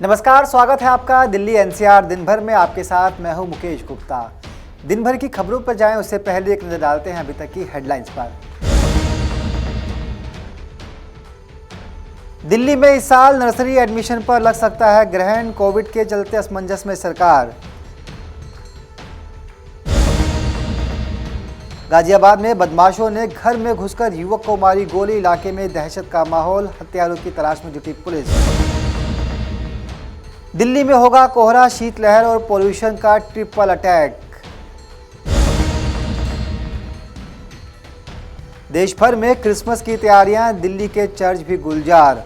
नमस्कार, स्वागत है आपका दिल्ली एनसीआर दिन भर में। आपके साथ मैं हूं मुकेश गुप्ता। दिन भर की खबरों पर जाएं उससे पहले एक नजर डालते हैं अभी तक की हेडलाइंस पर। दिल्ली में इस साल नर्सरी एडमिशन पर लग सकता है ग्रहण, कोविड के चलते असमंजस में सरकार। गाजियाबाद में बदमाशों ने घर में घुसकर युवक को मारी गोली, इलाके में दहशत का माहौल, हत्यारों की तलाश में जुटी पुलिस। दिल्ली में होगा कोहरा, शीतलहर और पोल्यूशन का ट्रिपल अटैक। देश भर में क्रिसमस की तैयारियां, दिल्ली के चर्च भी गुलजार।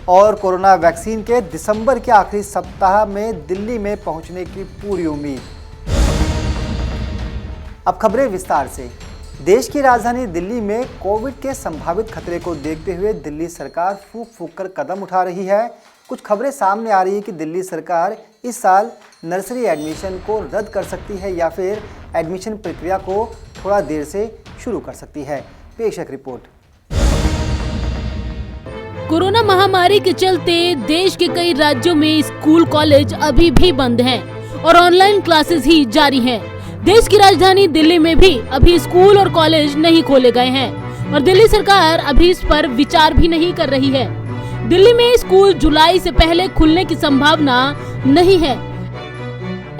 और कोरोना वैक्सीन के दिसंबर के आखिरी सप्ताह में दिल्ली में पहुंचने की पूरी उम्मीद। अब खबरें विस्तार से। देश की राजधानी दिल्ली में कोविड के संभावित खतरे को देखते हुए दिल्ली सरकार फूंक फूंक कर कदम उठा रही है। कुछ खबरें सामने आ रही है कि दिल्ली सरकार इस साल नर्सरी एडमिशन को रद्द कर सकती है या फिर एडमिशन प्रक्रिया को थोड़ा देर से शुरू कर सकती है। पेश है रिपोर्ट। कोरोना महामारी के चलते देश के कई राज्यों में स्कूल कॉलेज अभी भी बंद हैं और ऑनलाइन क्लासेस ही जारी हैं। देश की राजधानी दिल्ली में भी अभी स्कूल और कॉलेज नहीं खोले गए हैं और दिल्ली सरकार अभी इस पर विचार भी नहीं कर रही है। दिल्ली में स्कूल जुलाई से पहले खुलने की संभावना नहीं है।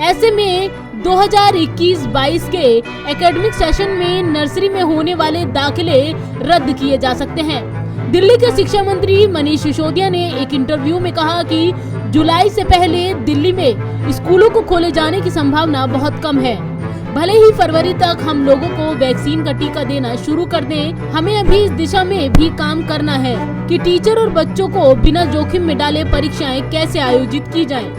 ऐसे में 2021-22 के एकेडमिक सेशन में नर्सरी में होने वाले दाखिले रद्द किए जा सकते हैं। दिल्ली के शिक्षा मंत्री मनीष सिसोदिया ने एक इंटरव्यू में कहा कि जुलाई से पहले दिल्ली में स्कूलों को खोले जाने की संभावना बहुत कम है। भले ही फरवरी तक हम लोगों को वैक्सीन का टीका देना शुरू कर दें, हमें अभी इस दिशा में भी काम करना है कि टीचर और बच्चों को बिना जोखिम में डाले परीक्षाएं कैसे आयोजित की जाएं।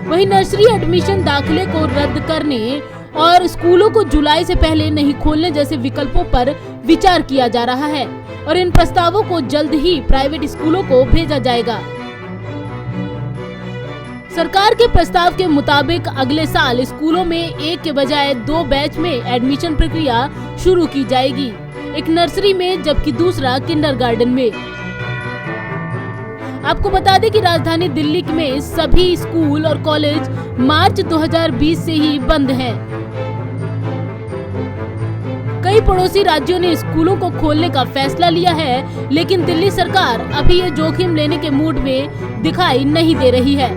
वहीं नर्सरी एडमिशन दाखिले को रद्द करने और स्कूलों को जुलाई से पहले नहीं खोलने जैसे विकल्पों पर विचार किया जा रहा है और इन प्रस्तावों को जल्द ही प्राइवेट स्कूलों को भेजा जाएगा। सरकार के प्रस्ताव के मुताबिक अगले साल स्कूलों में एक के बजाय 2 बैच में एडमिशन प्रक्रिया शुरू की जाएगी, एक नर्सरी में जबकि दूसरा किंडरगार्टन में। आपको बता दें कि राजधानी दिल्ली में सभी स्कूल और कॉलेज मार्च 2020 से ही बंद हैं। कई पड़ोसी राज्यों ने स्कूलों को खोलने का फैसला लिया है, लेकिन दिल्ली सरकार अभी ये जोखिम लेने के मूड में दिखाई नहीं दे रही है।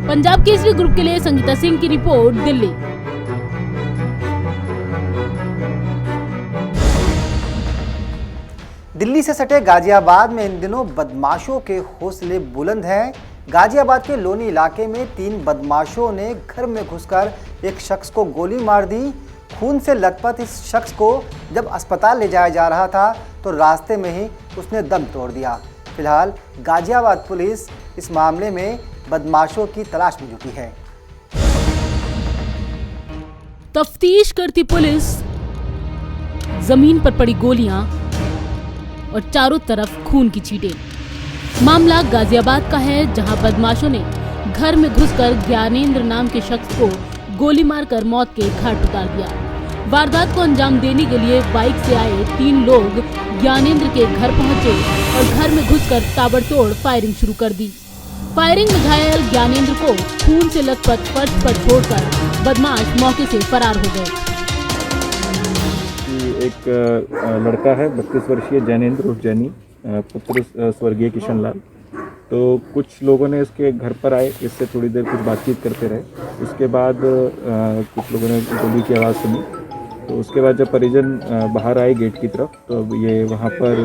पंजाब केसरी ग्रुप के लिए संगीता सिंह की रिपोर्ट, दिल्ली। दिल्ली से सटे गाजियाबाद में इन दिनों बदमाशों के हौसले बुलंद हैं। गाजियाबाद के लोनी इलाके में 3 बदमाशों ने घर में घुसकर एक शख्स को गोली मार दी। खून से लथपथ इस शख्स को जब अस्पताल ले जाया जा रहा था तो रास्ते में ही उसने दम तोड़ दिया। फिलहाल गाजियाबाद पुलिस इस मामले में बदमाशों की तलाश में जुटी है। तफ्तीश करती पुलिस, जमीन पर पड़ी गोलियां और चारों तरफ खून की छींटें। मामला गाजियाबाद का है, जहां बदमाशों ने घर में घुसकर ज्ञानेंद्र नाम के शख्स को गोली मारकर मौत के घाट उतार दिया। वारदात को अंजाम देने के लिए बाइक से आए 3 लोग ज्ञानेंद्र के घर पहुंचे और घर में घुसकर ताबड़तोड़ फायरिंग शुरू कर दी। फायरिंग में घायल ज्ञानेंद्र को खून से लथपथ फर्श पर छोड़कर बदमाश मौके से फरार हो गए। एक लड़का है 32 वर्षीय ज्ञानेंद्र उर्फ जैनी, पुत्र स्वर्गीय किशन लाल। तो कुछ लोगों ने इसके घर पर आए, इससे थोड़ी देर कुछ बातचीत करते रहे। उसके बाद कुछ लोगों ने गोली की आवाज़ सुनी। तो उसके बाद जब परिजन बाहर आए गेट की तरफ, तो अब ये वहाँ पर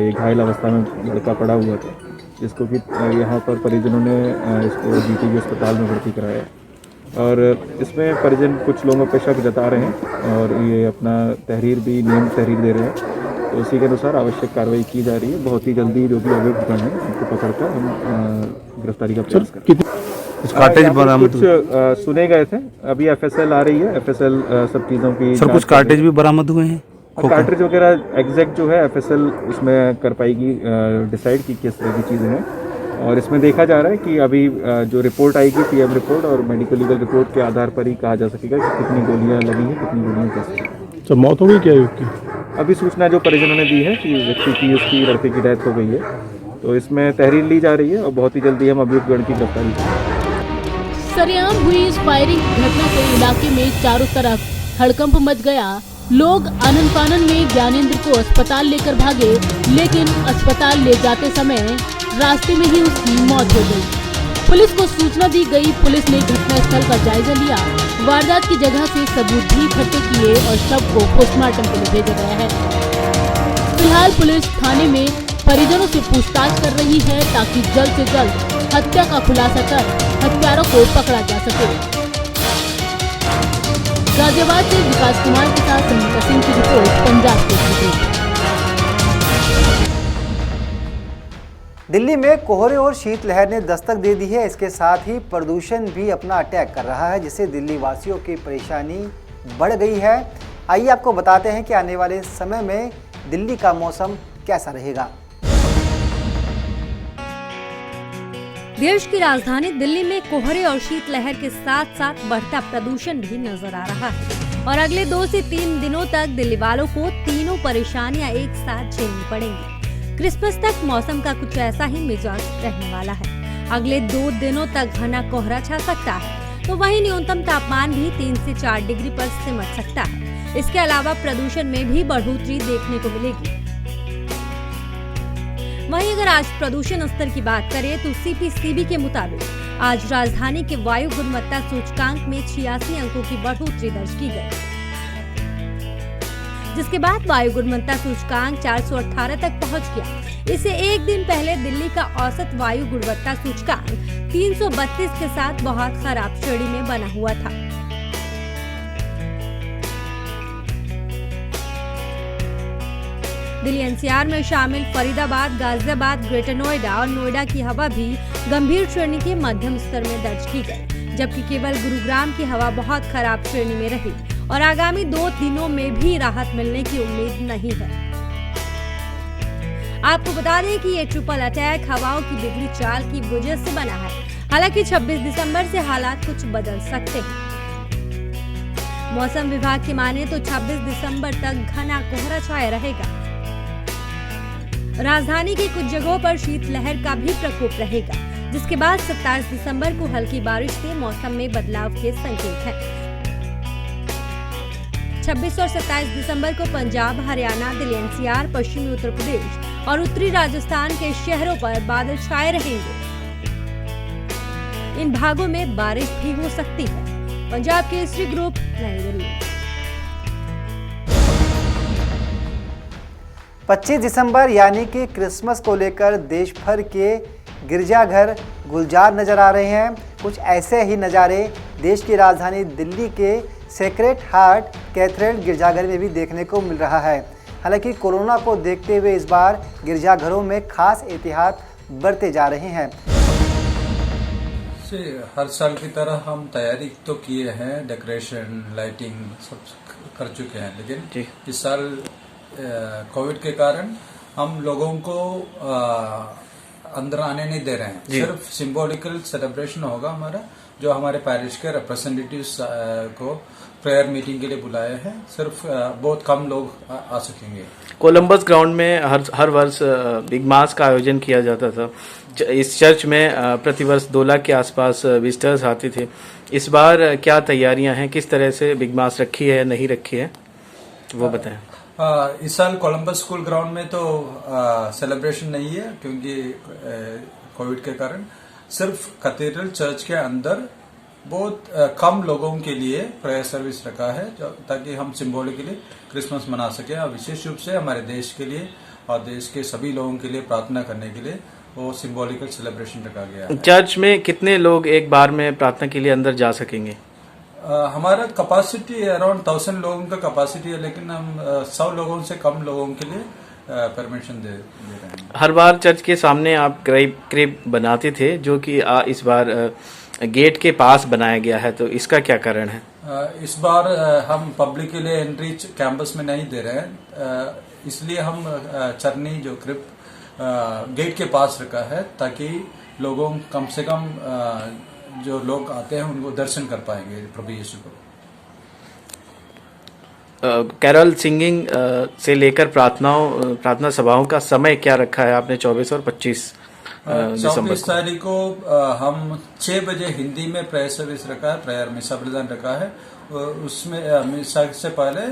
ये घायल अवस्था में लड़का पड़ा हुआ था, जिसको कि यहाँ पर परिजनों ने इसको जीटीबी अस्पताल में भर्ती कराया। और इसमें परिजन कुछ लोगों पर शक जता रहे हैं और ये अपना तहरीर भी नियमित तहरीर दे रहे हैं। तो उसी के अनुसार आवश्यक कार्रवाई की जा रही है। बहुत ही जल्दी जो भी अभियुक्त हैं उनको पकड़कर हम गिरफ्तारी का प्रयास करें। कार्टेज बरामद कुछ सुने गए थे, अभी एफएसएल आ रही है, एफएसएल सब चीज़ों की। सर कुछ कार्टेज भी बरामद हुए हैं? कार्ट्रिज वगैरह एग्जैक्ट जो है एफएसएल उसमें कर पाएगी डिसाइड की किस तरह की चीज़ें हैं। और इसमें देखा जा रहा है कि अभी जो रिपोर्ट आएगी, पीएम रिपोर्ट और मेडिकल लीगल रिपोर्ट के आधार पर ही कहा जा सकेगा कि कितनी गोलियां लगी हैं, कितनी गोलियां कैसे। अच्छा, मौत हो गई क्या युवक की? अभी सूचना जो परिजनों ने दी है कि व्यक्ति की उसकी लड़के की डेथ हो गई है, तो इसमें तहरीर ली जा रही है और बहुत ही जल्दी हम अभियुक्तगण की गिरफ्तारी करेंगे। सरेआम हुई इस फायरिंग घटना से इलाके में चारों तरफ हड़कंप मच गया। लोग आनन फानन में ज्ञानेंद्र को अस्पताल लेकर भागे, लेकिन अस्पताल ले जाते समय रास्ते में ही उसकी मौत हो गई। पुलिस को सूचना दी गई। पुलिस ने घटनास्थल का जायजा लिया। वारदात की जगह से सबूत भी इकट्ठे किए और शव को पोस्टमार्टम के लिए भेजा गया है। फिलहाल पुलिस थाने में परिजनों से पूछताछ कर रही है ताकि जल्द से जल्द हत्या का खुलासा कर हत्यारों को पकड़ा जा सके। गाजियाबाद से विकास कुमार के साथ संगीता सिंह की रिपोर्ट, पंजाब केसरी। दिल्ली में कोहरे और शीतलहर ने दस्तक दे दी है। इसके साथ ही प्रदूषण भी अपना अटैक कर रहा है, जिससे दिल्ली वासियों की परेशानी बढ़ गई है। आइए आपको बताते हैं कि आने वाले समय में दिल्ली का मौसम कैसा रहेगा। देश की राजधानी दिल्ली में कोहरे और शीतलहर के साथ साथ बढ़ता प्रदूषण भी नजर आ रहा है और अगले 2 से 3 दिनों तक दिल्ली वालों को तीनों परेशानियां एक साथ झेलनी पड़ेंगी। क्रिसमस तक मौसम का कुछ ऐसा ही मिजाज रहने वाला है। अगले 2 दिनों तक घना कोहरा छा सकता है, तो वहीं न्यूनतम तापमान भी 3 से 4 डिग्री पर सिमट सकता है। इसके अलावा प्रदूषण में भी बढ़ोतरी देखने को मिलेगी। वहीं अगर आज प्रदूषण स्तर की बात करें तो सीपीसीबी के मुताबिक आज राजधानी के वायु गुणवत्ता सूचकांक में 86 अंकों की बढ़ोतरी दर्ज की गई, जिसके बाद वायु गुणवत्ता सूचकांक 418 तक पहुंच गया। इससे एक दिन पहले दिल्ली का औसत वायु गुणवत्ता सूचकांक 332 के साथ बहुत खराब श्रेणी में बना हुआ था। दिल्ली एनसीआर में शामिल फरीदाबाद, गाजियाबाद, ग्रेटर नोएडा और नोएडा की हवा भी गंभीर श्रेणी के मध्यम स्तर में दर्ज की गई, जबकि केवल गुरुग्राम की हवा बहुत खराब श्रेणी में रही और आगामी 2 दिनों में भी राहत मिलने की उम्मीद नहीं है। आपको बता दें कि ये ट्रिपल अटैक हवाओं की बिगड़ी चाल की वजह से बना है। हालांकि 26 दिसंबर से हालात कुछ बदल सकते हैं। मौसम विभाग की माने तो 26 दिसंबर तक घना कोहरा छाया रहेगा। राजधानी के कुछ जगहों पर शीतलहर का भी प्रकोप रहेगा, जिसके बाद 27 दिसंबर को हल्की बारिश से मौसम में बदलाव के संकेत हैं। 26 और 27 दिसंबर को पंजाब, हरियाणा, दिल्ली एनसीआर, पश्चिमी उत्तर प्रदेश और उत्तरी राजस्थान के शहरों पर बादल छाए रहेंगे। इन भागों में बारिश भी हो सकती है। पंजाब केसरी ग्रुप, नई दिल्ली। 25 दिसंबर यानी कि क्रिसमस को लेकर देश भर के गिरजाघर गुलजार नजर आ रहे हैं। कुछ ऐसे ही नज़ारे देश की राजधानी दिल्ली के सेक्रेड हार्ट कैथेड्रल गिरजाघर में भी देखने को मिल रहा है। हालांकि कोरोना को देखते हुए इस बार गिरजाघरों में खास एहतियात बरते जा रहे हैं। हर साल की तरह हम तैयारी तो किए हैं, डेकोरेशन, लाइटिंग सब कर चुके हैं, लेकिन इस साल कोविड के कारण हम लोगों को अंदर आने नहीं दे रहे हैं। सिर्फ सिंबॉलिकल सेलिब्रेशन होगा हमारा, जो हमारे पैरिश के रिप्रेजेंटेटिव्स को प्रेयर मीटिंग के लिए बुलाए हैं। सिर्फ बहुत कम लोग आ सकेंगे। कोलंबस ग्राउंड में हर वर्ष बिग मास का आयोजन किया जाता था। इस चर्च में प्रतिवर्ष 2 लाख के आसपास विजिटर्स आते थे। इस बार क्या तैयारियां हैं, किस तरह से बिग मास रखी है नहीं रखी है, वो बताएं। इस साल कोलंबस स्कूल ग्राउंड में तो सेलिब्रेशन नहीं है, क्योंकि कोविड के कारण सिर्फ कैथेड्रल चर्च के अंदर बहुत कम लोगों के लिए प्रेयर सर्विस रखा है, ताकि हम सिंबॉलिकली क्रिसमस मना सकें। और विशेष रूप से हमारे देश के लिए और देश के सभी लोगों के लिए प्रार्थना करने के लिए वो सिंबॉलिकल सेलिब्रेशन रखा गया है। चर्च में कितने लोग एक बार में प्रार्थना के लिए अंदर जा सकेंगे? हमारा कैपेसिटी अराउंड 1000 लोगों का कैपेसिटी है, लेकिन हम 100 लोगों से कम लोगों के लिए परमिशन दे रहे हैं। हर बार चर्च के सामने आप क्रेब बनाते थे, जो कि इस बार गेट के पास बनाया गया है, तो इसका क्या कारण है? इस बार हम पब्लिक के लिए एंट्री कैंपस में नहीं दे रहे हैं, इसलिए हम चरनी जो क्रिब गेट के पास रखा है, ताकि लोगों कम से कम जो लोग आते हैं उनको दर्शन कर पाएंगे प्रभु यीशु को। कैरल सिंगिंग से लेकर प्रार्थना सभाओं का समय क्या रखा है आपने 24 और 25 दिसंबर 24 तारीख को हम 6 बजे हिंदी में प्रेयर सर्विस रखा है, प्रेयर मिसा बलिदान रखा है। उसमें मिसा से पहले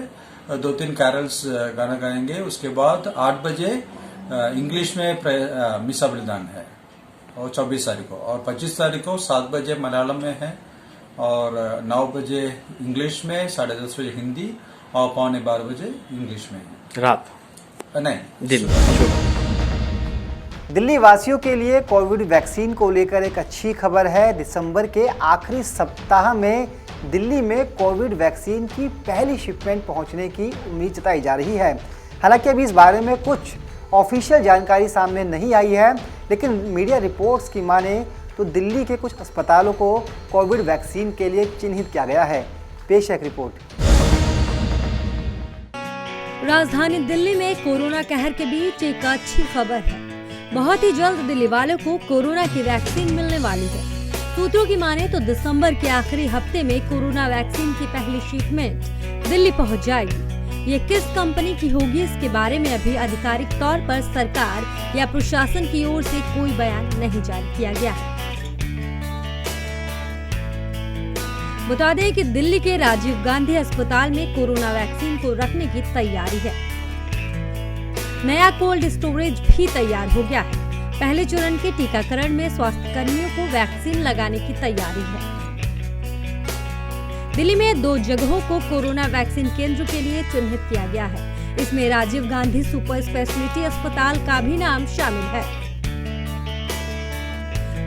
2-3 कैरल्स गाना गाएंगे। उसके बाद 8 बजे इंग्लिश में मिसा बलिदान है और 24 तारीख को, और 25 तारीख को 7 बजे मलयालम में है और 9 बजे इंग्लिश में, 10:30 बजे हिंदी और 11:15 बजे इंग्लिश में रात नहीं दिन। दिल्ली वासियों के लिए कोविड वैक्सीन को लेकर एक अच्छी खबर है। दिसंबर के आखिरी सप्ताह में दिल्ली में कोविड वैक्सीन की पहली शिपमेंट पहुंचने की उम्मीद जताई जा रही है। हालांकि अभी इस बारे में कुछ ऑफिशियल जानकारी सामने नहीं आई है, लेकिन मीडिया रिपोर्ट्स की माने तो दिल्ली के कुछ अस्पतालों को कोविड वैक्सीन के लिए चिन्हित किया गया है। पेश है एक रिपोर्ट। राजधानी दिल्ली में कोरोना कहर के बीच एक अच्छी खबर है। बहुत ही जल्द दिल्ली वालों को कोरोना की वैक्सीन मिलने वाली है। सूत्रों की माने तो दिसंबर के आखिरी हफ्ते में कोरोना वैक्सीन की पहली शिपमेंट दिल्ली पहुंच जाएगी। ये किस कंपनी की होगी, इसके बारे में अभी आधिकारिक तौर पर सरकार या प्रशासन की ओर से कोई बयान नहीं जारी किया गया है। बता दें कि दिल्ली के राजीव गांधी अस्पताल में कोरोना वैक्सीन को रखने की तैयारी है। नया कोल्ड स्टोरेज भी तैयार हो गया है। पहले चरण के टीकाकरण में स्वास्थ्य कर्मियों को वैक्सीन लगाने की तैयारी है। दिल्ली में 2 जगहों को कोरोना वैक्सीन केंद्र के लिए चिन्हित किया गया है। इसमें राजीव गांधी सुपर स्पेशलिटी अस्पताल का भी नाम शामिल है।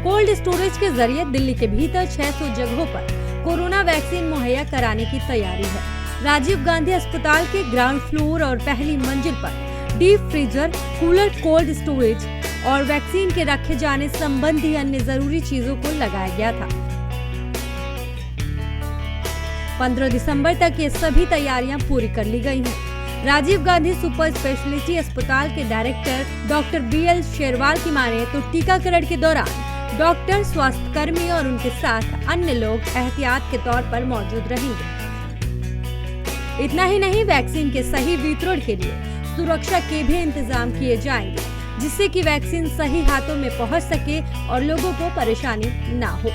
कोल्ड स्टोरेज के जरिए दिल्ली के भीतर 600 जगहों पर कोरोना वैक्सीन मुहैया कराने की तैयारी है। राजीव गांधी अस्पताल के ग्राउंड फ्लोर और पहली मंजिल पर deep freezer, cooler, cold storage और वैक्सीन के रखे जाने संबंधी अन्य जरूरी चीजों को लगाया गया था। 15 दिसंबर तक ये सभी तैयारियां पूरी कर ली गई हैं। राजीव गांधी सुपर स्पेशलिटी अस्पताल के डायरेक्टर डॉक्टर BL शेरवाल की माने तो टीकाकरण के दौरान डॉक्टर, स्वास्थ्य कर्मी और उनके साथ अन्य लोग एहतियात के तौर पर मौजूद रहेंगे। इतना ही नहीं, वैक्सीन के सही वितरण के लिए सुरक्षा के भी इंतजाम किए जाएंगे, जिससे कि वैक्सीन सही हाथों में पहुंच सके और लोगों को परेशानी ना हो।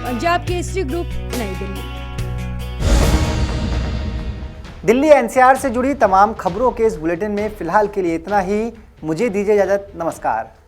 पंजाब केसरी ग्रुप, नई दिल्ली। दिल्ली NCR से जुड़ी तमाम खबरों के इस बुलेटिन में फिलहाल के लिए इतना ही। मुझे दीजिए इजाजत। नमस्कार।